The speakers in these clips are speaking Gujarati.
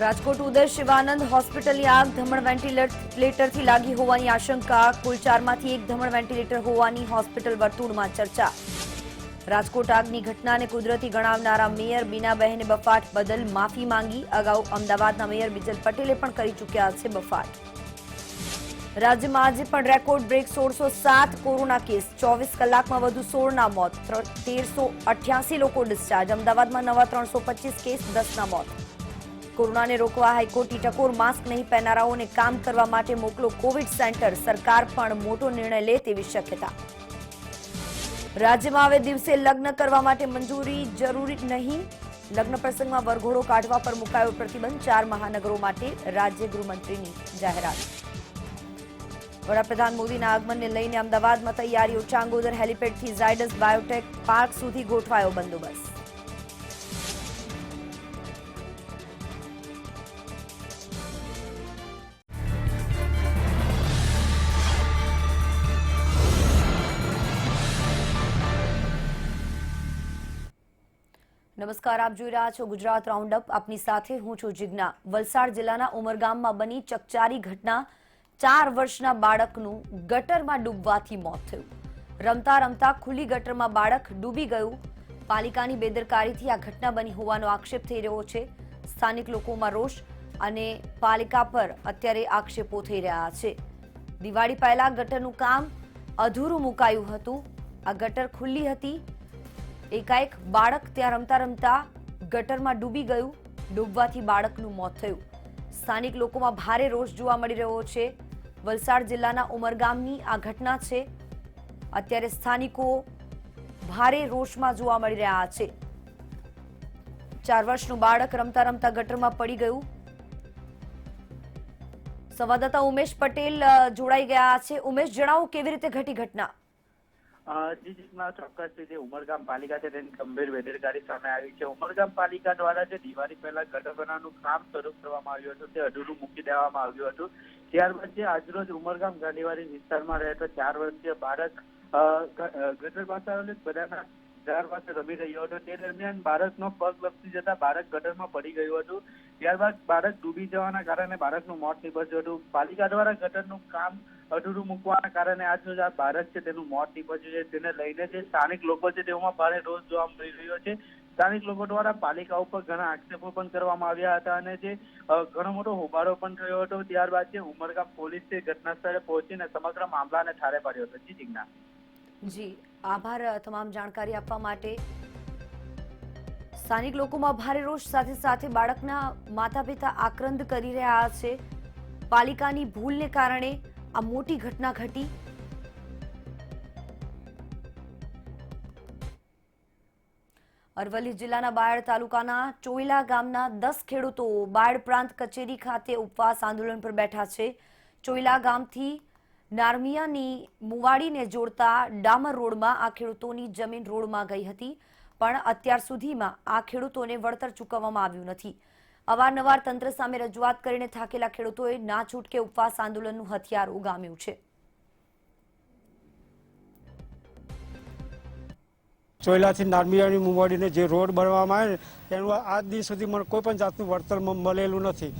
રાજકોટ ઉદય શિવાનંદ હોસ્પિટલની આગ ધમણ વેન્ટિલેટરથી લાગી હોવાની આશંકા. કુલ 4માંથી 1 ધમણ વેન્ટિલેટર હોવાની હોસ્પિટલ વર્તુળમાં ચર્ચા. રાજકોટ આગની ઘટનાને કુદરતી ગણાવનારા મેયર બીનાબહેને બફાટ બદલ માફી માંગી. અગાઉ અમદાવાદના મેયર બિજલ પટેલે પણ કરી ચૂક્યા છે બફાટ. રાજ્યમાં આજે પણ રેકોર્ડ બ્રેક 1607 કોરોના કેસ. 24 કલાકમાં વધુ 16ના મોત. 1388 લોકો ડિસ્ચાર્જ. અમદાવાદમાં નવા 325 કેસ, 10ના મોત. કોરોનાને રોકવા હાઈકોર્ટની ટકોર. માસ્ક નહીં પહેરનારાઓને કામ કરવા માટે મોકલો કોવિડ સેન્ટર. સરકાર પણ મોટો નિર્ણય લે તેવી શક્યતા. રાજ્યમાં હવે દિવસે લગ્ન કરવા માટે મંજૂરી જરૂરી નહીં. લગ્ન પ્રસંગમાં વરઘોડો કાઢવા પર મુકાયો પ્રતિબંધ. 4 મહાનગરો માટે રાજ્ય ગૃહમંત્રીની જાહેરાત. વડાપ્રધાન મોદીના આગમનને લઈને અમદાવાદમાં તૈયારીઓ. ચાંગોદર હેલિપેડથી ઝાયડસ બાયોટેક પાર્ક સુધી ગોઠવાયો બંદોબસ્ત. નમસ્કાર, આપ જોઈ રહ્યા છો ગુજરાત રાઉન્ડઅપ. આપની સાથે હું છું જિજ્ઞા. વલસાડ જિલ્લાના ઉમરગામમાં બની ચકચારી ઘટના. 4 વર્ષના બાળકનું ગટરમાં ડૂબવાથી મોત થયું. રમતા રમતા ખુલ્લી ગટરમાં બાળક ડૂબી ગયું. પાલિકાની બેદરકારીથી આ ઘટના બની હોવાનો આક્ષેપ થઈ રહ્યો છે. સ્થાનિક લોકોમાં રોષ અને પાલિકા પર અત્યારે આક્ષેપો થઈ રહ્યા છે. દિવાળી પહેલા ગટરનું કામ અધૂરું મુકાયું હતું. આ ગટર ખુલ્લી હતી. એકાએક બાળક ત્યાં રમતા રમતા ગટરમાં ડૂબી ગયું. ડૂબવાથી બાળકનું મોત થયું. સ્થાનિક લોકોમાં ભારે રોષ જોવા મળી રહ્યો છે. વલસાડ જિલ્લાના ઉમરગામની આ ઘટના છે. અત્યારે સ્થાનિકો ભારે રોષમાં જોવા મળી રહ્યા છે. 4 વર્ષનું બાળક રમતા રમતા ગટરમાં પડી ગયું. સંવાદદાતા ઉમેશ પટેલ જોડાઈ ગયા છે. ઉમેશ, જણાવો કેવી રીતે ઘટી ઘટના? ચોક્કસ રીતે ઉમરગામ પાલિકા છે તેની ગંભીર બેદરકારી સામે આવી છે. ઉમરગામ પાલિકા દ્વારા જે દિવાળી પહેલા ગટર બનાવવાનું કામ શરૂ કરવામાં આવ્યું હતું તે અધૂરું મૂકી દેવામાં આવ્યું હતું. ત્યારબાદ જે આજરોજ ઉમરગામ ગાંધીવાડી વિસ્તારમાં રહેતો 4 વર્ષીય બાળક ગટર પાસે આવેલી બધાના ઝાડ પાસે રમી રહ્યો હતો. તે દરમિયાન બાળકનો પગ લપસી જતા બાળક ગટરમાં પડી ગયું હતું. ત્યારબાદ બાળક ડૂબી જવાના કારણે બાળકનું મોત નીપજ્યું હતું. પાલિકા દ્વારા ગટરનું કામ અધૂરું મૂકવાના કારણે આજરોજ આ બાળક છે તેનું મોત નીપજ્યું છે. તેને લઈને જે સ્થાનિક લોકો છે તેઓમાં ભારે રોષ જોવા મળી રહ્યો છે. સ્થાનિક લોકો દ્વારા પાલિકા ઉપર ઘણા આક્ષેપો પણ કરવામાં આવ્યા હતા અને જે ઘણો મોટો હોબાળો પણ થયો હતો. ત્યારબાદ જે ઉમરગામ પોલીસ છે ઘટના સ્થળે પહોંચીને સમગ્ર મામલાને ઠારે પાડ્યો હતો. જી જિજ્ઞા. જી આભાર તમામ જાણકારી આપવા માટે. સ્થાનિક લોકોમાં ભારે રોષ સાથે સાથે બાળકના માતા પિતા આક્રંદ કરી રહ્યા છે. પાલિકાની ભૂલને કારણે આ મોટી ઘટના ઘટી. અરવલ્લી જિલ્લાના બાયડ તાલુકાના ચોઈલા ગામના 10 ખેડૂતો બાયડ પ્રાંત કચેરી ખાતે ઉપવાસ આંદોલન પર બેઠા છે. ચોઈલા ગામથી નારમિયાની મુવાડીને જોડતા ડામર રોડમાં આ ખેડૂતોની જમીન રોડમાં ગઈ હતી, પણ અત્યાર સુધીમાં આ ખેડૂતોને વળતર ચૂકવવામાં આવ્યું નથી. અવારનવાર તંત્ર સામે રજૂઆત કરીને થાકેલા ખેડૂતોએ ના છૂટકે ઉપવાસ આંદોલનનું હથિયાર ઉગામ્યું છે. ચોઈલાથી નારમિયાની મુવાડીને જે રોડ બનાવવામાં આવે તેનું આજ દિવસ સુધી મને કોઈ પણ જાતનું વળતર મળેલું નથી.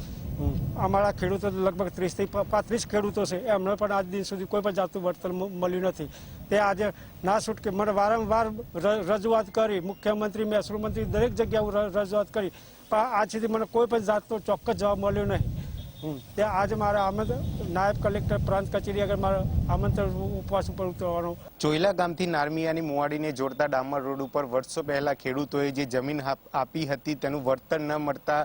અમારા ખેડૂતો લગભગ 30 થી 35 ખેડૂતો છે, એમને પણ આજ દિન સુધી કોઈ પણ જાતનું વળતર મળ્યું નથી. તે આજે ના છૂટકે મને વારંવાર રજૂઆત કરી, મુખ્યમંત્રી, મહેસૂલ મંત્રી દરેક જગ્યાએ રજૂઆત કરી, પણ આજ સુધી મને કોઈ પણ જાતનો ચોક્કસ જવાબ મળ્યો નહીં. તે આજે મારા નાયબ કલેક્ટર પ્રાંત કચેરી આગળ મારા આમંત્રણ ઉપવાસ ઉપર ઉતરવાનો. ચોઈલા ગામથી નારમિયાની મુવાડીને જોડતા ડામર રોડ ઉપર વર્ષો પહેલા ખેડૂતોએ જે જમીન આપી હતી તેનું વળતર ન મળતા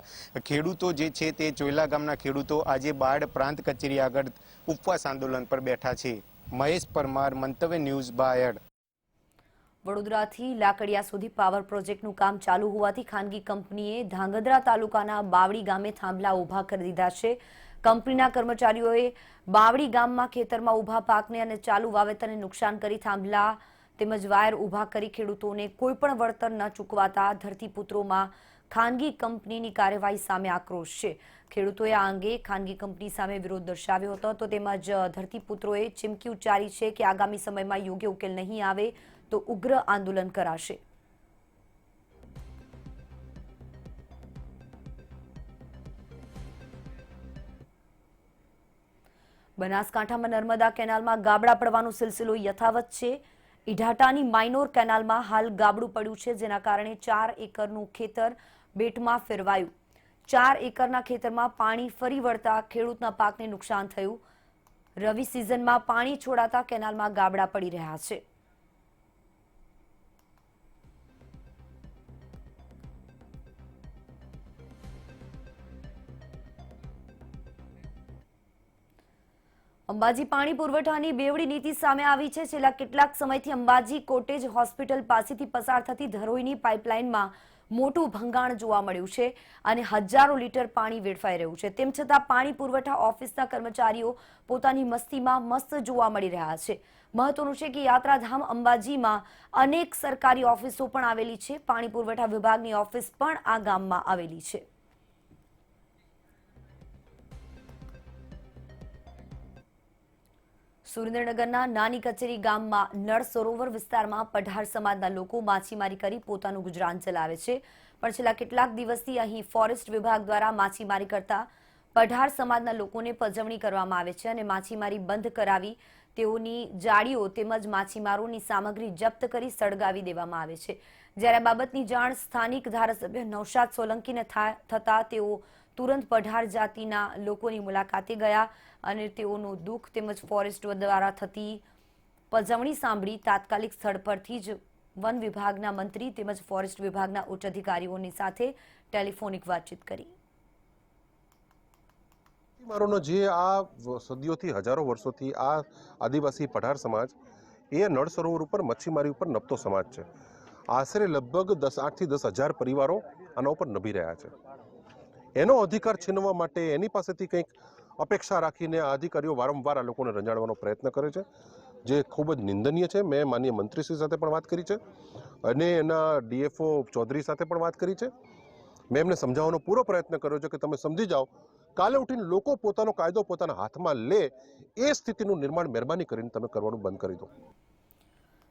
ખેડૂતો જે છે તે ચોઈલા ગામના ખેડૂતો આજે બાયડ પ્રાંત કચેરી આગળ ઉપવાસ આંદોલન પર બેઠા છે. મહેશ પરમાર, મંતવ્ય ન્યૂઝ, બાયડ. વડોદરાથી લાકડિયા સુધી પાવર પ્રોજેક્ટનું કામ ચાલુ હોવાથી ખાનગી કંપનીએ ધાંગધ્રા તાલુકાના બાવડી ગામે થાંભલા ઉભા કરી દીધા છે. કંપનીના કર્મચારીઓએ બાવડી ગામમાં ખેતરમાં ઉભા પાકને અને ચાલુ વાવેતરને નુકસાન કરી થાંભલા તેમજ વાયર ઉભા કરી ખેડૂતોને કોઈપણ વળતર ન ચૂકવાતા ધરતીપુત્રોમાં ખાનગી કંપનીની કાર્યવાહી સામે આક્રોશ છે. ખેડૂતોએ આ અંગે ખાનગી કંપની સામે વિરોધ દર્શાવ્યો હતો, તો તેમજ ધરતીપુત્રોએ ચીમકી ઉચ્ચારી છે કે આગામી સમયમાં યોગ્ય ઉકેલ નહીં આવે તો ઉગ્ર આંદોલન કરાશે. બનાસકાંઠામાં નર્મદા કેનાલમાં ગાબડા પડવાનો સિલસિલો યથાવત છે. ઈઢાટાની માઇનોર કેનાલમાં હાલ ગાબડું પડ્યું છે, જેના કારણે 4 એકરનું ખેતર બેટમાં ફેરવાયું. 4 એકરના ખેતરમાં પાણી ફરી વળતા ખેડૂતના પાકને નુકસાન થયું. રવિ સિઝનમાં પાણી છોડાતા કેનાલમાં ગાબડા પડી રહ્યા છે. અંબાજી પાણી પુરવઠાની બેવડી નીતિ સામે આવી છે. છેલ્લા કેટલાક સમયથી અંબાજી કોટેજ હોસ્પિટલ પાસેથી પસાર થતી ધરોઈની પાઇપલાઇનમાં મોટું ભંગાણ જોવા મળ્યું છે અને હજારો લીટર પાણી વેડફાઈ રહ્યું છે. તેમ છતાં પાણી પુરવઠા ઓફિસના કર્મચારીઓ પોતાની મસ્તીમાં મસ્ત જોવા મળી રહ્યા છે. મહત્વનું છે કે યાત્રાધામ અંબાજીમાં અનેક સરકારી ઓફિસો પણ આવેલી છે. પાણી પુરવઠા વિભાગની ઓફિસ પણ આ ગામમાં આવેલી છે. સુરેન્દ્રનગરના નાની કચેરી ગામમાં નળ સરોવર વિસ્તારમાં પઢાર સમાજના લોકો માછીમારી કરી પોતાનું ગુજરાન ચલાવે છે. પણ છેલ્લા કેટલાક દિવસથી અહીં ફોરેસ્ટ વિભાગ દ્વારા માછીમારી કરતા પઢાર સમાજના લોકોને પજવણી કરવામાં આવે છે અને માછીમારી બંધ કરાવી તેઓની જાળીઓ તેમજ માછીમારોની સામગ્રી જપ્ત કરી સળગાવી દેવામાં આવે છે. જ્યારે આ બાબતની જાણ સ્થાનિક ધારાસભ્ય નૌશાદ સોલંકીને થતા તેઓ તુરંત પઢાર જાતિના લોકોની મુલાકાતે ગયા અને તેઓનું દુઃખ તેમજ ફોરેસ્ટ દ્વારા થતી પજવણી સાંભળી તાત્કાલિક સ્થળ પરથી જ વન વિભાગના મંત્રી તેમજ ફોરેસ્ટ વિભાગના ઉચ્ચ અધિકારીઓની સાથે ટેલિફોનિક વાતચીત કરી. મારોનો જે આ સદીઓથી હજારો વર્ષોથી આ આદિવાસી પઢાર સમાજ એ નળ સરોવર ઉપર મચ્છીમારી ઉપર નભતો સમાજ છે. આશરે લગભગ 8 થી 10,000 પરિવારો આના ઉપર નભી રહ્યા છે. એનો અધિકાર છીનવવા માટે એની પાસેથી કંઈક અપેક્ષા રાખીને આ અધિકારીઓ વારંવાર આ લોકોને રંજાડવાનો પ્રયત્ન કરે છે, જે ખૂબ જ નિંદનીય છે. મેં માનનીય મંત્રીશ્રી સાથે પણ વાત કરી છે અને એના ડીએફઓ ચૌધરી સાથે પણ વાત કરી છે. મેં એમને સમજાવવાનો પૂરો પ્રયત્ન કર્યો છે કે તમે સમજી જાઓ, કાલે ઉઠીને લોકો પોતાનો કાયદો પોતાના હાથમાં લે એ સ્થિતિનું નિર્માણ મહેરબાની કરીને તમે કરવાનું બંધ કરી દો.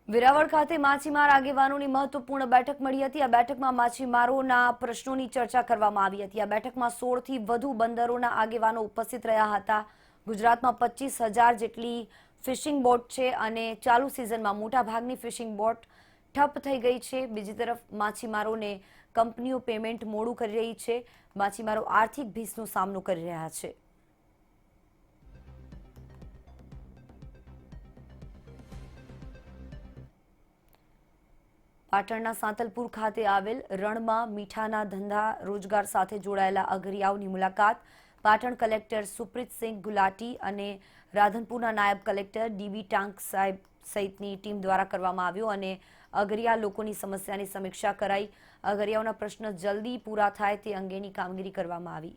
વેરાવળ ખાતે માછીમાર આગેવાનોની મહત્વપૂર્ણ બેઠક મળી હતી. આ બેઠકમાં માછીમારોના પ્રશ્નોની ચર્ચા કરવામાં આવી હતી. આ બેઠકમાં 16 થી વધુ બંદરોના આગેવાનો ઉપસ્થિત રહ્યા હતા. ગુજરાતમાં 25,000 જેટલી ફિશિંગ બોટ છે અને ચાલુ સિઝનમાં મોટાભાગની ફિશિંગ બોટ ઠપ થઈ ગઈ છે. બીજી તરફ માછીમારોને કંપનીઓ પેમેન્ટ મોડું કરી રહી છે. માછીમારો આર્થિક ભીસનો સામનો કરી રહ્યા છે. પાટણના સાંતલપુર ખાતે આવેલ રણમાં મીઠાના ધંધા રોજગાર સાથે જોડાયેલા અગરિયાઓની મુલાકાત પાટણ કલેક્ટર સુપ્રીતસિંહ ગુલાટી અને રાધનપુરના નાયબ કલેક્ટર ડીબી ટાંક સાહેબ સહિતની ટીમ દ્વારા કરવામાં આવ્યો અને અગરિયા લોકોની સમસ્યાની સમીક્ષા કરાઈ. અગરિયાઓના પ્રશ્ન જલ્દી પૂરા થાય તે અંગેની કામગીરી કરવામાં આવી.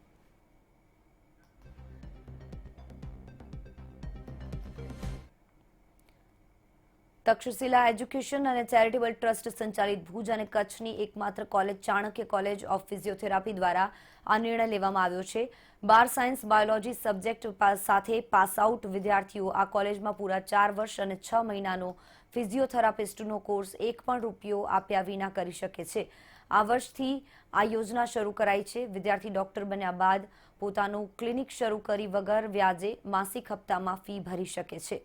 તક્ષશિલા એજ્યુકેશન અને ચેરિટેબલ ટ્રસ્ટ સંચાલિત ભુજ અને કચ્છની એકમાત્ર college Chanakya college of physiotherapy દ્વારા આ નિર્ણય લેવામાં આવ્યો છે. 12 સાયન્સ બાયોલોજી સબ્જેક્ટ સાથે પાસ આઉટ વિદ્યાર્થીઓ આ કોલેજમાં પૂરા 4 વર્ષ અને 6 મહિનાનો ફિઝિયોથેરાપિસ્ટનો કોર્સ 1 પણ રૂપિયો આપ્યા વિના કરી શકે છે. આ વર્ષથી આ યોજના શરૂ કરાઈ છે. વિદ્યાર્થી ડોક્ટર બન્યા બાદ પોતાનું ક્લિનિક શરૂ કરી વગર વ્યાજે માસિક હપ્તામાં ફી ભરી શકે છે.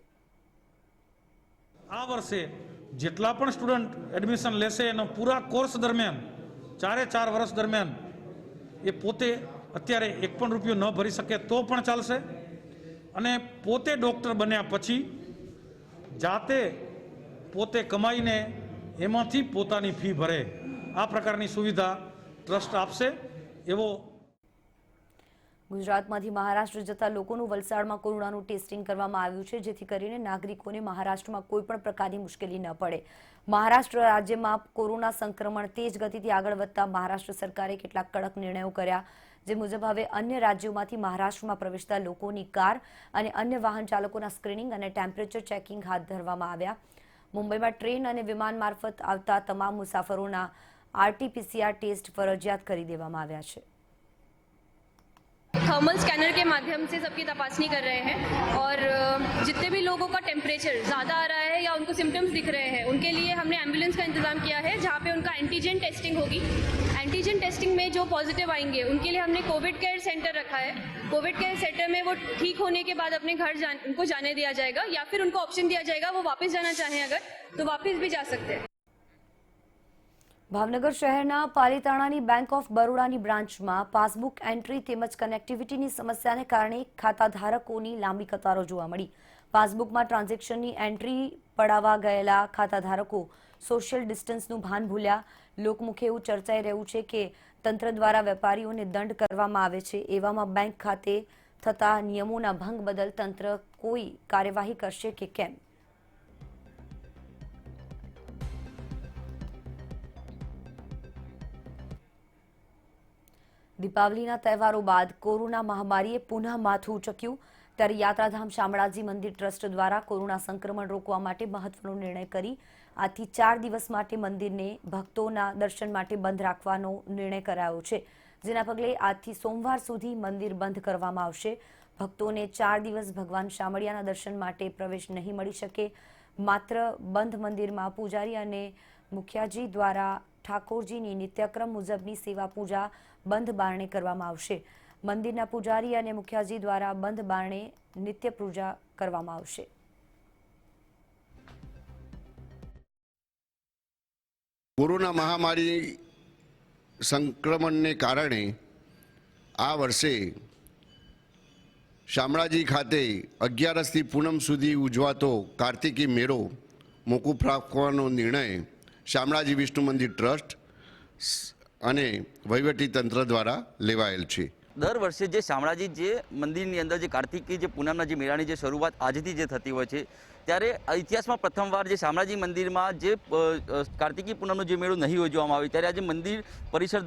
આ વર્ષે જેટલા પણ સ્ટુડન્ટ એડમિશન લેશે એનો પૂરા કોર્સ દરમિયાન 4 વર્ષ દરમિયાન એ પોતે અત્યારે 1 પણ રૂપિયો ન ભરી શકે તો પણ ચાલશે અને પોતે ડૉક્ટર બન્યા પછી જાતે પોતે કમાઈને એમાંથી પોતાની ફી ભરે આ પ્રકારની સુવિધા ટ્રસ્ટ આપશે. એવો ગુજરાતમાંથી મહારાષ્ટ્ર જતા લોકોનું વલસાડમાં કોરોનાનું ટેસ્ટિંગ કરવામાં આવ્યું છે, જેથી કરીને નાગરિકોને મહારાષ્ટ્રમાં કોઈ પણ પ્રકારની મુશ્કેલી ન પડે. મહારાષ્ટ્ર રાજ્યમાં કોરોના સંક્રમણ તેજ ગતિથી આગળ વધતા મહારાષ્ટ્ર સરકારે કેટલાક કડક નિર્ણયો કર્યા, જે મુજબ હવે અન્ય રાજ્યોમાંથી મહારાષ્ટ્રમાં પ્રવેશતા લોકોની કાર અને અન્ય વાહન ચાલકોના સ્ક્રીનિંગ અને ટેમ્પરેચર ચેકિંગ હાથ ધરવામાં આવ્યા. મુંબઈમાં ટ્રેન અને વિમાન મારફત આવતા તમામ મુસાફરોના RT-PCR ટેસ્ટ ફરજિયાત કરી દેવામાં આવ્યા છે. थर्मल स्कैनर के माध्यम से सबकी तपासनी कर रहे हैं और जितने भी लोगों का टेम्परेचर ज़्यादा आ रहा है या उनको सिम्टम्स दिख रहे हैं उनके लिए हमने एम्बुलेंस का इंतजाम किया है, जहाँ पे उनका एंटीजन टेस्टिंग होगी। एंटीजन टेस्टिंग में जो पॉजिटिव आएंगे उनके लिए हमने कोविड केयर सेंटर रखा है। कोविड केयर सेंटर में वो ठीक होने के बाद अपने घर उनको जाने दिया जाएगा या फिर उनको ऑप्शन दिया जाएगा वो वापस जाना चाहें अगर तो वापस भी जा सकते हैं। ભાવનગર શહેરના પાલીતાણાની બેંક ઓફ બરોડાની બ્રાન્ચમાં પાસબુક એન્ટ્રી તેમજ કનેક્ટિવિટીની સમસ્યાને કારણે ખાતાધારકોની લાંબી કતારો જોવા મળી। પાસબુકમાં ટ્રાન્ઝેક્શનની એન્ટ્રી પડાવવા ગયેલા ખાતાધારકો સોશિયલ ડિસ્ટન્સનું ભાન ભૂલ્યા। લોકમુખે એવું ચર્ચાઈ રહ્યું છે કે તંત્ર દ્વારા વેપારીઓને દંડ કરવામાં આવે છે, એવામાં બેંક ખાતે થતા નિયમોના ભંગ બદલ તંત્ર કોઈ કાર્યવાહી કરશે કે કેમ? દીપાવલીના તહેવારો બાદ કોરોના મહામારીએ પુનઃ માથું ઉચક્યું, ત્યારે યાત્રાધામ શામળાજી મંદિર ટ્રસ્ટ દ્વારા કોરોના સંક્રમણ રોકવા માટે મહત્વનો નિર્ણય કરી આજથી 4 દિવસ માટે મંદિરને ભક્તોના દર્શન માટે બંધ રાખવાનો નિર્ણય કરાયો છે, જેના પગલે આજથી સોમવાર સુધી મંદિર બંધ કરવામાં આવશે। ભક્તોને 4 દિવસ ભગવાન શામળિયાના દર્શન માટે પ્રવેશ નહીં મળી શકે। માત્ર બંધ મંદિરમાં પૂજારી અને મુખિયાજી દ્વારા ઠાકોરજીની નિત્યક્રમ મુજબની સેવા પૂજા બંધ બારણે કરવામાં આવશે। મંદિરના પૂજારી અને મુખિયાજી દ્વારા બંધ બારણે નિત્ય પૂજા કરવામાં આવશે। કોરોના મહામારી સંક્રમણને કારણે આ વર્ષે શામળાજી ખાતે 11થી પૂનમ સુધી ઉજવાતો કાર્તિકી મેળો મોકૂફ રાખવાનો નિર્ણય શામળાજી વિષ્ણુ મંદિર ટ્રસ્ટ અને વહીવટી તંત્ર દ્વારા લેવાયેલ છે। દર વર્ષે જે શામળાજી જે મંદિરની અંદર જે કાર્તિકી જે પૂનમના જે મેળાની જે શરૂઆત આજથી જે થતી હોય છે, ત્યારે ઇતિહાસમાં પ્રથમવાર જે શામળાજી મંદિરમાં જે કાર્તિકી પૂનમનો જે મેળો નહીં યોજવામાં આવે, ત્યારે આજે મંદિર પરિસર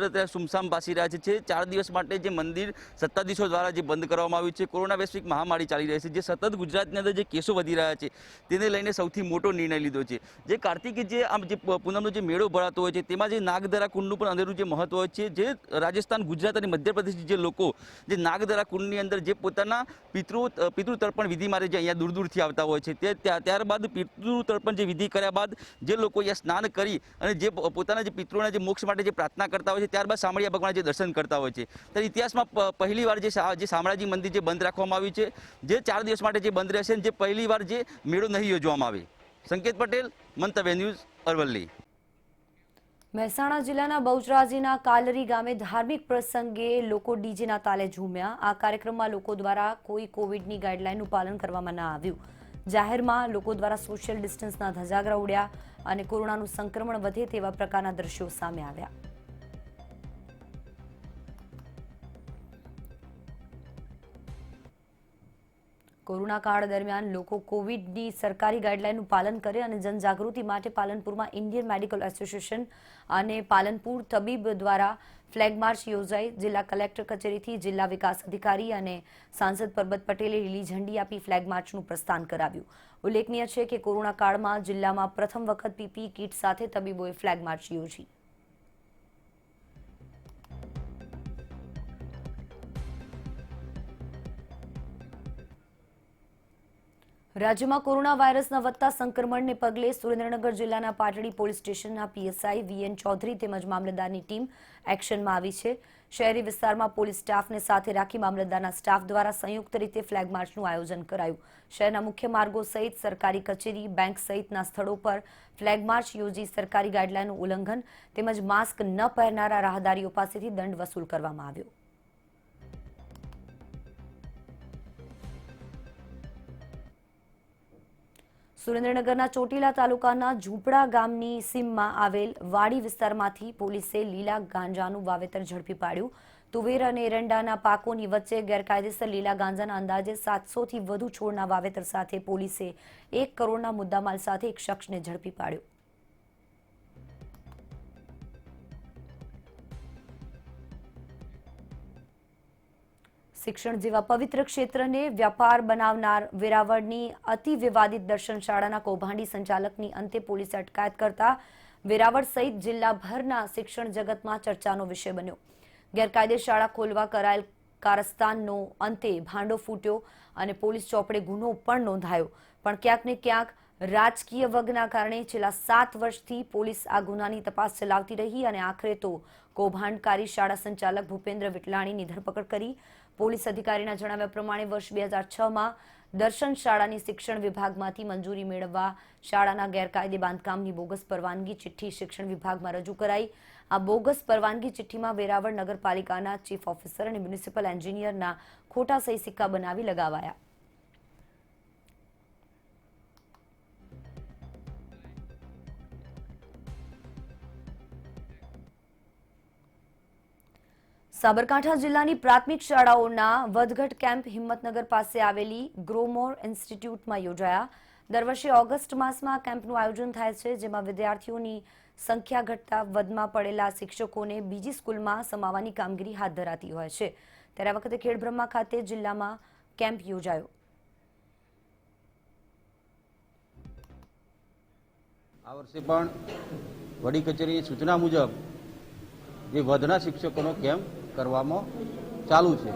અત્યારે સુમસામ ભાસી રહ્યા છે। 4 દિવસ માટે જે મંદિર સત્તાધીશો દ્વારા જે બંધ કરવામાં આવ્યું છે, કોરોના વૈશ્વિક મહામારી ચાલી રહી છે, જે સતત ગુજરાતની અંદર જે કેસો વધી રહ્યા છે તેને લઈને સૌથી મોટો નિર્ણય લીધો છે। જે કાર્તિકી જે આમ જે પૂનમનો જે મેળો ભરાતો હોય છે તેમાં જે નાગદરા કુંડનું પણ અંદરનું જે મહત્વ હોય છે, જે રાજસ્થાન, ગુજરાત અને મધ્યપ્રદેશની જે લોકો જે નાગદરા કુંડની અંદર જે પોતાના પિતૃ તર્પણ વિધિ માટે જે અહીંયા દૂર દૂરથી આવતા હોય છે, ત્યારબાદ પિતૃ તર્પણ જે વિધિ કર્યા બાદ જે લોકો અહીંયા સ્નાન કરી અને જે પોતાના જે પિતૃઓના જે મોક્ષ માટે જે પ્રાર્થના કરતા હોય છે, ત્યારબાદ શામળિયા ભગવાન જે દર્શન કરતા હોય છે। ત્યારે ઇતિહાસમાં પહેલીવાર જે શામળાજી મંદિર જે બંધ રાખવામાં આવ્યું છે, જે 4 દિવસ માટે જે બંધ રહેશે, જે પહેલીવાર જે મેળો નહીં યોજવામાં આવે। સંકેત પટેલ, મંતવ્ય ન્યૂઝ, અરવલ્લી। મહેસાણા જિલ્લાના બહુચરાજીના કાલરી ગામે ધાર્મિક પ્રસંગે લોકો ડીજેના તાલે ઝૂમ્યા। આ કાર્યક્રમમાં લોકો દ્વારા કોઈ કોવિડની ગાઈડલાઈનનું પાલન કરવામાં ન આવ્યું। જાહેરમાં લોકો દ્વારા સોશિયલ ડિસ્ટન્સના ધજાગરા ઉડ્યા અને કોરોનાનું સંક્રમણ વધે તેવા પ્રકારના દ્રશ્યો સામે આવ્યા। કોરોના કાળ દરમિયાન લોકો કોવિડની સરકારી ગાઈડલાઈનનું પાલન કરે અને જનજાગૃતિ માટે પાલનપુરમાં ઇન્ડિયન મેડિકલ એસોસિએશન અને પાલનપુર તબીબ દ્વારા ફ્લેગ માર્ચ યોજાઈ। જિલ્લા કલેક્ટર કચેરીથી જિલ્લા વિકાસ અધિકારી અને સાંસદ પરબત પટેલે લીલી ઝંડી આપી ફ્લેગ માર્ચનું પ્રસ્થાન કરાવ્યું। ઉલ્લેખનીય છે કે કોરોના કાળમાં જિલ્લામાં પ્રથમ વખત પીપીઈ કિટ સાથે તબીબોએ ફ્લેગ માર્ચ યોજી। રાજ્યમાં કોરોના વાયરસના વધતા સંક્રમણને પગલે સુરેન્દ્રનગર જિલ્લાના પાટડી પોલીસ સ્ટેશનના પીએસઆઈ વીએન ચૌધરી તેમજ મામલતદારની ટીમ એક્શનમાં આવી છે। શહેરી વિસ્તારમાં પોલીસ સ્ટાફને સાથે રાખી મામલતદારના સ્ટાફ દ્વારા સંયુક્ત રીતે ફ્લેગ માર્ચનું આયોજન કરાયું। શહેરના મુખ્ય માર્ગો સહિત સરકારી કચેરી, બેંક સહિતના સ્થળો પર ફ્લેગ માર્ચ યોજી સરકારી ગાઈડલાઈનનું ઉલ્લંઘન તેમજ માસ્ક ન પહેરનારા રાહદારીઓ પાસેથી દંડ વસૂલ કરવામાં આવ્યો। સુરેન્દ્રનગરના ચોટીલા તાલુકાના ઝૂંપડા ગામની સીમમાં આવેલ વાડી વિસ્તારમાંથી પોલીસે લીલા ગાંજાનું વાવેતર ઝડપી પાડ્યું। તુવેર અને એરંડાના પાકોની વચ્ચે ગેરકાયદેસર લીલા ગાંજાના અંદાજે 700થી વધુ છોડના વાવેતર સાથે પોલીસે 1 કરોડના મુદ્દામાલ સાથે એક શખ્સને ઝડપી પાડ્યો। શિક્ષણ જેવા પવિત્ર ક્ષેત્રને વ્યાપાર બનાવનાર વેરાવળની અતિ વિવાદિત દર્શન શાળાના કૌભાંડી સંચાલકની અંતે પોલીસે અટકાયત કરતા વેરાવળ સહિત જિલ્લાભરના શિક્ષણ જગતમાં ચર્ચાનો વિષય બન્યો। ગેરકાયદે શાળા ખોલવા કરાયેલ કારસ્તાનનો અંતે ભાંડો ફૂટ્યો અને પોલીસ ચોપડે ગુનો પણ નોંધાયો, પણ ક્યાંક ને ક્યાંક રાજકીય વગના કારણે છેલ્લા 7 વર્ષથી પોલીસ આ ગુનાની તપાસ ચલાવતી રહી અને આખરે તો કૌભાંડકારી શાળા સંચાલક ભૂપેન્દ્ર વિટલાણીની ધરપકડ કરી। પોલીસ અધિકારીના જણાવ્યા પ્રમાણે વર્ષ 2006માં દર્શન શાળાની શિક્ષણ વિભાગમાંથી મંજૂરી મેળવવા શાળાના ગેરકાયદે બાંધકામની બોગસ પરવાનગી ચિઠ્ઠી શિક્ષણ વિભાગમાં રજૂ કરાઈ। આ બોગસ પરવાનગી ચિઠ્ઠીમાં વેરાવળ નગરપાલિકાના ચીફ ઓફિસર અને મ્યુનિસિપલ એન્જિનિયરના ખોટા સહી સિક્કા બનાવી લગાવાયા। સાબરકાંઠા જિલ્લાની પ્રાથમિક શાળાઓના વધઘટ કેમ્પ હિંમતનગર પાસે આવેલી ગ્રોમોર ઇન્સ્ટિટ્યૂટમાં યોજાયા। દર વર્ષે ઓગસ્ટ માસમાં આ કેમ્પનું આયોજન થાય છે, જેમાં વિદ્યાર્થીઓની સંખ્યા ઘટતા વધમાં પડેલા શિક્ષકોને બીજી સ્કૂલમાં સમાવવાની કામગીરી હાથ ધરાતી હોય છે। ત્યારે આ વખતે ખેડબ્રહ્મા ખાતે જિલ્લામાં કેમ્પ યોજાયો। આ વર્ષે પણ વડી કચેરીની સૂચના મુજબ જે વધના શિક્ષકોનો કેમ્પ કરવામાં ચાલુ છે।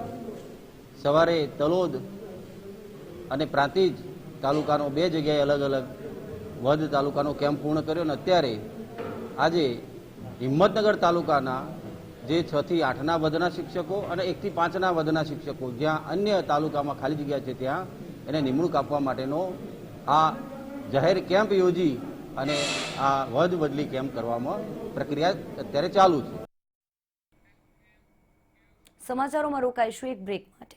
સવારે તલોદ અને પ્રાંતિજ તાલુકાનો 2 જગ્યાએ અલગ અલગ વધ તાલુકાનો કેમ્પ પૂર્ણ કર્યો અને અત્યારે આજે હિંમતનગર તાલુકાના જે 6 થી 8ના વધના શિક્ષકો અને 1 થી 5ના વધના શિક્ષકો જ્યાં અન્ય તાલુકામાં ખાલી જગ્યા છે ત્યાં એને નિમણૂક આપવા માટેનો આ જાહેર કેમ્પ યોજી અને આ વધ બદલી કેમ્પ કરવામાં પ્રક્રિયા અત્યારે ચાલુ છે। સમાચારોમાં રોકાઈશું એક બ્રેક માટે।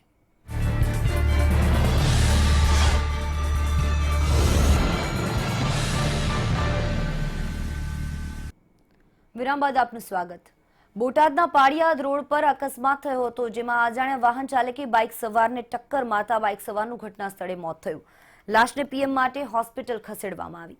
વિરામ બાદ આપનું સ્વાગત। બોટાદના પાળિયાદ રોડ પર અકસ્માત થયો હતો, જેમાં અજાણ્યા વાહન ચાલકે બાઇક સવારને ટક્કર મારતા બાઇક સવારનું ઘટના સ્થળે મોત થયું। લાશને પીએમ માટે હોસ્પિટલ ખસેડવામાં આવી।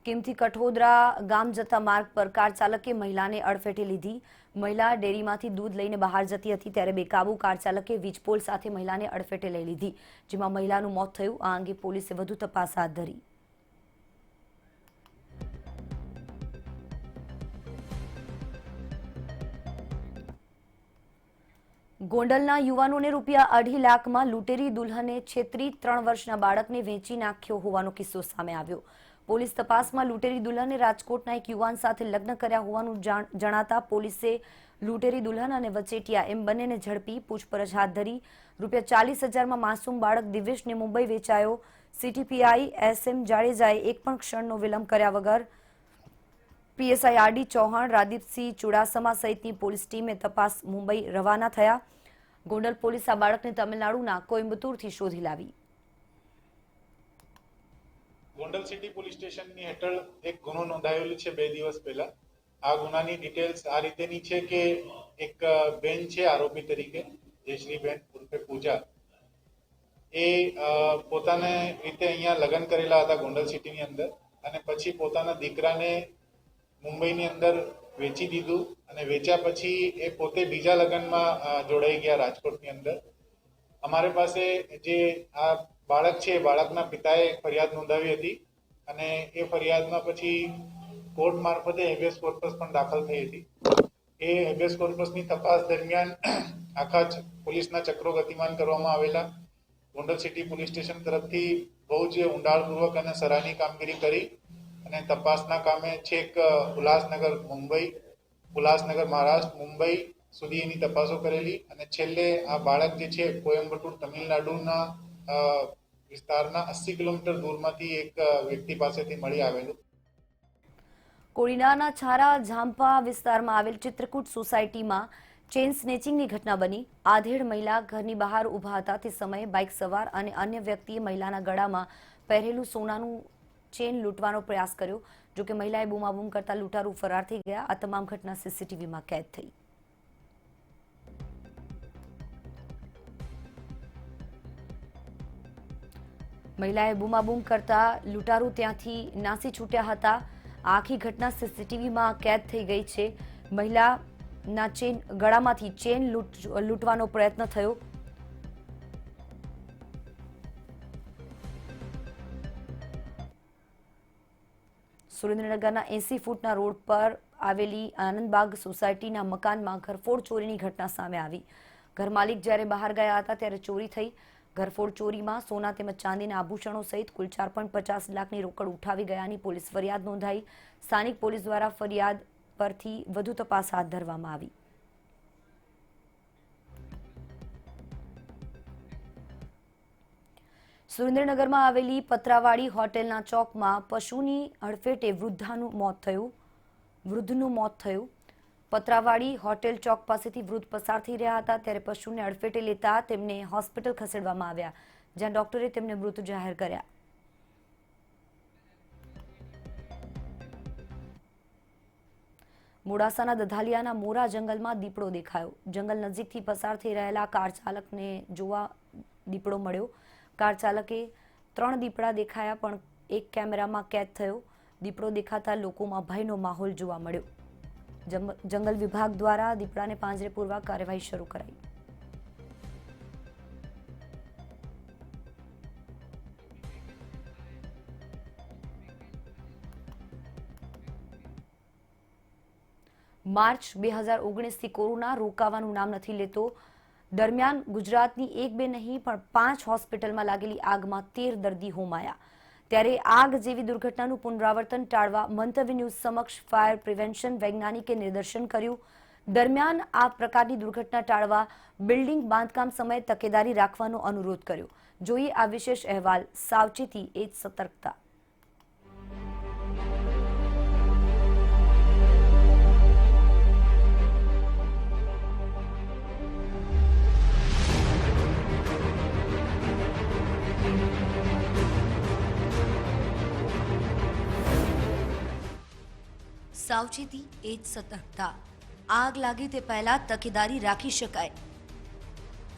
કિમથી કઠોદરા ગામ જતા માર્ગ પર કાર ચાલકે મહિલાને અડફેટે લીધી। મહિલા ડેરીમાંથી દૂધ લઈને બહાર જતી હતી ત્યારે બેકાબુ કાર ચાલકે વીજપોલ સાથે મહિલાને અડફેટે લઈ લીધી, જેમાં મહિલાનું મોત થયું। આ અંગે પોલીસે વધુ તપાસ હાથ ધરી। ગોંડલના યુવાનોને રૂપિયા 2.5 લાખમાં લૂંટેરી દુલ્હને છેતરી 3 વર્ષના બાળકને વેચી નાખ્યો હોવાનો કિસ્સો સામે આવ્યો। પોલીસ તપાસમાં લૂંટેરી દુલ્હને રાજકોટના એક યુવાન સાથે લગ્ન કર્યા હોવાનું જણાતા પોલીસે લૂંટેરી દુલ્હન અને વચેટિયા એમ બંનેને ઝડપી પૂછપરછ હાથ ધરી। રૂપિયા 40,000માં માસૂમ બાળક દિવેશને મુંબઈ વેચાયો। સીટીપીઆઈ SM જાડેજાએ એક પણ ક્ષણનો વિલંબ કર્યા વગર PSI RD ચૌહાણ, રાદીપસિંહ ચુડાસમા સહિતની પોલીસ ટીમે તપાસ મુંબઈ રવાના થયા। ગોંડલ પોલીસ આ બાળકને તમિલનાડુના કોઇમ્બતુરથી શોધી લાવી। ગોંડલ સિટી પોલીસ સ્ટેશનની હેઠળ એક ગુનો નોંધાયેલો છે 2 દિવસ પહેલા। આ ગુનાની ડિટેલ્સ આ રીતેની છે કે એક બેન છે આરોપી તરીકે, જયશ્રીબેન ઉર્ફે પૂજા, એ પોતાને રીતે અહીંયા લગ્ન કરેલા હતા ગોંડલ સિટીની અંદર અને પછી પોતાના દીકરાને મુંબઈની અંદર વેચી દીધું અને વેચ્યા પછી એ પોતે બીજા લગ્નમાં જોડાઈ ગયા રાજકોટની અંદર। અમારી પાસે જે આ બાળક છે બાળકના પિતાએ ફરિયાદ નોંધાવી હતી અને એ ફરિયાદમાં પછી કોર્ટ મારફતે હેબિયસ કોર્પસ પણ દાખલ થઈ હતી। એ હેબિયસ કોર્પસની તપાસ દરમિયાન આખા પોલીસના ચક્રો ગતિમાન કરવામાં આવેલા। ગોંડલ સિટી પોલીસ સ્ટેશન તરફથી બહુ જ ઊંડાણપૂર્વક અને સરાહનીય કામગીરી કરી અને તપાસના કામે છેક ઉલ્લાસનગર મુંબઈ, ઉલ્લાસનગર મહારાષ્ટ્ર, મુંબઈ સુધી એની તપાસો કરેલી અને છેલ્લે આ બાળક જે છે કોયમ્બટુર તમિલનાડુના વિસ્તારના 80 કિલોમીટર દૂરમાંથી એક વ્યક્તિ પાસેથી મળી આવેલું। કોડીનારના છારા ઝાંપા વિસ્તારમાં આવેલ ચિત્રકૂટ સોસાયટીમાં ચેઇન સ્નેચિંગની ઘટના બની। આધેડ મહિલા ઘરની બહાર ઊભા હતા તે સમયે બાઇક સવાર અને અન્ય વ્યક્તિએ મહિલાના ગળામાં પહેરેલું સોનાનું ચેઇન લૂંટવાનો પ્રયાસ કર્યો, જોકે મહિલાએ બૂમાબૂમ કરતા લૂંટારૂ ફરાર થઈ ગયા। આ તમામ ઘટના CCTVમાં કેદ થઈ। મહિલાએ બૂમાબૂમ કરતા લૂંટારૂ ત્યાંથી નાસી છૂટ્યા હતા। આખી ઘટના CCTVમાં કેદ થઈ ગઈ છે। મહિલાના ગળામાંથી ચેન લૂંટવાનો પ્રયત્ન થયો। સુરેન્દ્રનગરના 80 ફૂટના રોડ પર આવેલી આનંદબાગ સોસાયટીના મકાનમાં ઘરફોડ ચોરીની ઘટના સામે આવી. ઘર માલિક જ્યારે બહાર ગયા હતા ત્યારે ચોરી થઈ. ઘરફોડ ચોરીમાં સોના તેમજ ચાંદીના આભૂષણો સહિત કુલ 4.50 લાખની રોકડ ઉઠાવી ગયાની પોલીસ ફરિયાદ નોંધાઈ. સ્થાનિક પોલીસ દ્વારા ફરિયાદ પરથી વધુ તપાસ હાથ ધરવામાં આવી. સુરેન્દ્રનગરમાં આવેલી પતરાવાડી હોટેલના ચોકમાં પશુની હડફેટે વૃદ્ધનું મોત થયું. પતરાવાડી હોટેલ ચોક પાસેથી વૃદ્ધ પસાર થઈ રહ્યા હતા ત્યારે પશુને હડફેટે લેતા તેમને હોસ્પિટલ ખસેડવામાં આવ્યા, જ્યાં ડોક્ટરે તેમને મૃત જાહેર કર્યા. મોડાસાના દધાલિયાના મોરા જંગલમાં દીપડો દેખાયો. જંગલ નજીકથી પસાર થઈ રહેલા કાર ચાલકને જોવા દીપડો મળ્યો. કાર ચાલકે 3 દીપડા દેખાયા પણ એક કેમેરામાં કેદ થયો. દીપડો દેખાતા લોકોમાં ભયનો માહોલ જોવા મળ્યો. જંગલ વિભાગ દ્વારા દીપડાને પાંજરે પૂરવા કાર્યવાહી શરૂ કરાઈ. માર્ચ 2019થી કોરોના રોકાવાનું નામ નથી લેતો. દરમિયાન ગુજરાતની 1-2 નહીં પણ 5 હોસ્પિટલમાં લાગેલી આગમાં 13 દર્દી હોમાયા. ત્યારે આગ જેવી દુર્ઘટનાનું પુનરાવર્તન ટાળવા મંતવ્ય ન્યૂઝ સમક્ષ ફાયર પ્રિવેન્શન વૈજ્ઞાનિકે નિદર્શન કર્યું. દરમિયાન આ પ્રકારની દુર્ઘટના ટાળવા બિલ્ડિંગ બાંધકામ સમયે તકેદારી રાખવાનો અનુરોધ કર્યો. જોઈએ આ વિશેષ અહેવાલ. સાવચેતી એ જ સતર્કતા. સાવચેતી એ જ સતર્કતા. આગ લાગે તે પહેલા તકેદારી રાખી શકાય.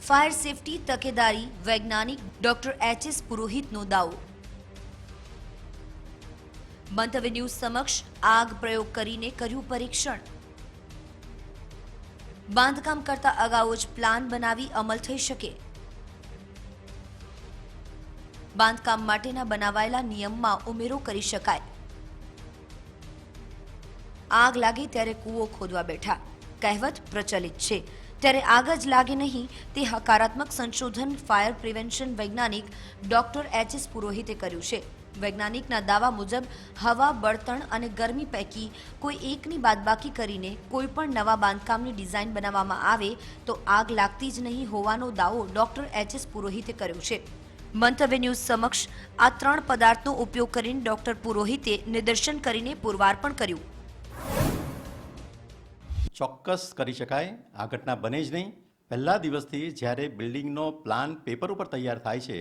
ફાયર સેફટી તકેદારી વૈજ્ઞાનિક ડોક્ટર એચ.એસ. પુરોહિતનો દાવો. મંતવ્ય ન્યૂઝ સમક્ષ આગ પ્રયોગ કરીને કર્યું પરીક્ષણ. બાંધકામ કરતા અગાઉ જ પ્લાન બનાવી અમલ થઈ શકે. બાંધકામ માટેના બનાવાયેલા નિયમમાં ઉમેરો કરી શકાય. આગ લાગે ત્યારે કૂવો ખોદવા બેઠા કહેવત પ્રચલિત છે, ત્યારે આગ જ લાગે નહીં તે હકારાત્મક સંશોધન ફાયર પ્રિવેન્શન વૈજ્ઞાનિક ડોક્ટર એચ.એસ. પુરોહિતે કર્યું છે. વૈજ્ઞાનિકના દાવા મુજબ હવા, બળતણ અને ગરમી પૈકી કોઈ એકની બાદબાકી કરીને કોઈ પણ નવા બાંધકામની ડિઝાઇન બનાવવામાં આવે તો આગ લાગતી જ નહીં હોવાનો દાવો ડોક્ટર એચ.એસ. પુરોહિતે કર્યો છે. મંતવ્ય ન્યૂઝ સમક્ષ આ 3 પદાર્થનો ઉપયોગ કરીને ડોક્ટર પુરોહિતે નિદર્શન કરીને પુરવાર પણ કર્યું. ચોક્કસ કરી શકાય આ ઘટના બને જ નહીં. પહેલા દિવસથી જ્યારે બિલ્ડિંગનો પ્લાન પેપર ઉપર તૈયાર થાય છે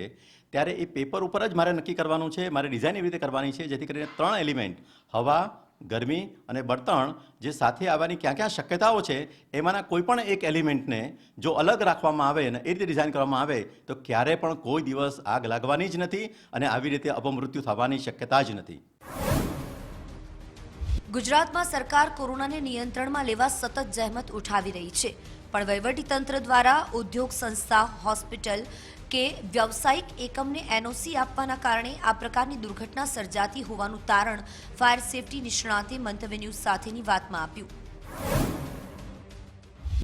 ત્યારે એ પેપર ઉપર જ મારે નક્કી કરવાનું છે, મારે ડિઝાઇન એવી રીતે કરવાની છે જેથી કરીને 3 એલિમેન્ટ હવા, ગરમી અને બળતણ જે સાથે આવવાની ક્યાં ક્યાં શક્યતાઓ છે એમાંના કોઈ પણ એક એલિમેન્ટને જો અલગ રાખવામાં આવે અને એ રીતે ડિઝાઇન કરવામાં આવે તો ક્યારે પણ કોઈ દિવસ આગ લાગવાની જ નથી અને આવી રીતે અપમૃત્યુ થવાની શક્યતા જ નથી. ગુજરાતમાં સરકાર કોરોનાને નિયંત્રણમાં લેવા સતત જહેમત ઉઠાવી રહી છે, પણ વહીવટીતંત્ર દ્વારા ઉદ્યોગ સંસ્થા, હોસ્પિટલ કે વ્યવસાયિક એકમને એનઓસી આપવાના કારણે આ પ્રકારની દુર્ઘટના સર્જાતી હોવાનું તારણ ફાયર સેફટી નિષ્ણાતે મંતવ્ય ન્યૂઝ સાથેની વાતમાં આપ્યું.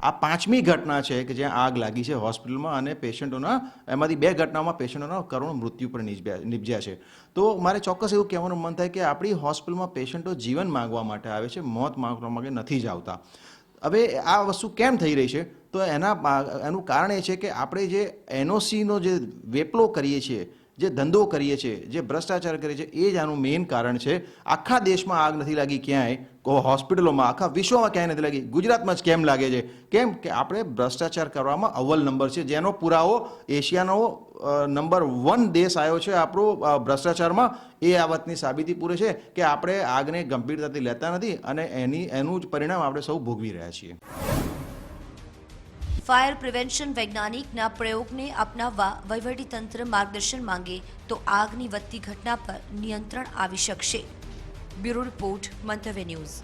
આ 5મી ઘટના છે કે જ્યાં આગ લાગી છે હોસ્પિટલમાં અને પેશન્ટોના એમાંથી 2 ઘટનાઓમાં પેશન્ટોના કરુણ મૃત્યુ પર નિપજ્યા છે. તો મારે ચોક્કસ એવું કહેવાનું મન થાય કે આપણી હોસ્પિટલમાં પેશન્ટો જીવન માંગવા માટે આવે છે, મોત માંગવા માટે નથી જ આવતા. હવે આ વસ્તુ કેમ થઈ રહી છે તો એનું કારણ એ છે કે આપણે જે એનઓસીનો જે વેપલો કરીએ છીએ, જે ધંધો કરીએ છીએ, જે ભ્રષ્ટાચાર કરીએ છીએ એ જ આનું મેઇન કારણ છે. આખા દેશમાં આગ નથી લાગી ક્યાંય, હોસ્પિટલોમાં આખા વિશ્વમાં ક્યાંય નથી લાગી, ગુજરાતમાં જ કેમ લાગે છે? કેમ કે આપણે ભ્રષ્ટાચાર કરવામાં અવ્વલ નંબર છે, જેનો પુરાવો એશિયાનો નંબર 1 દેશ આવ્યો છે આપણો ભ્રષ્ટાચારમાં. એ આ વાતની સાબિતી પૂરે છે કે આપણે આગને ગંભીરતાથી લેતા નથી અને એનું જ પરિણામ આપણે સૌ ભોગવી રહ્યા છીએ. ફાયર પ્રિવેન્શન વૈજ્ઞાનિકના પ્રયોગને અપનાવવા વહીવટીતંત્ર માર્ગદર્શન માંગે તો આગની વધતી ઘટના પર નિયંત્રણ આવી શકશે. બ્યુરો રિપોર્ટ, મંતવ્ય ન્યૂઝ.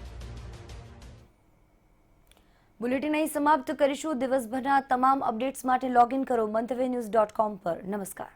બુલેટિન અહીં સમાપ્ત કરીશું. દિવસભરના તમામ અપડેટ્સ માટે લોગિન કરો મંતવ્યન્યૂઝ.com પર. નમસ્કાર.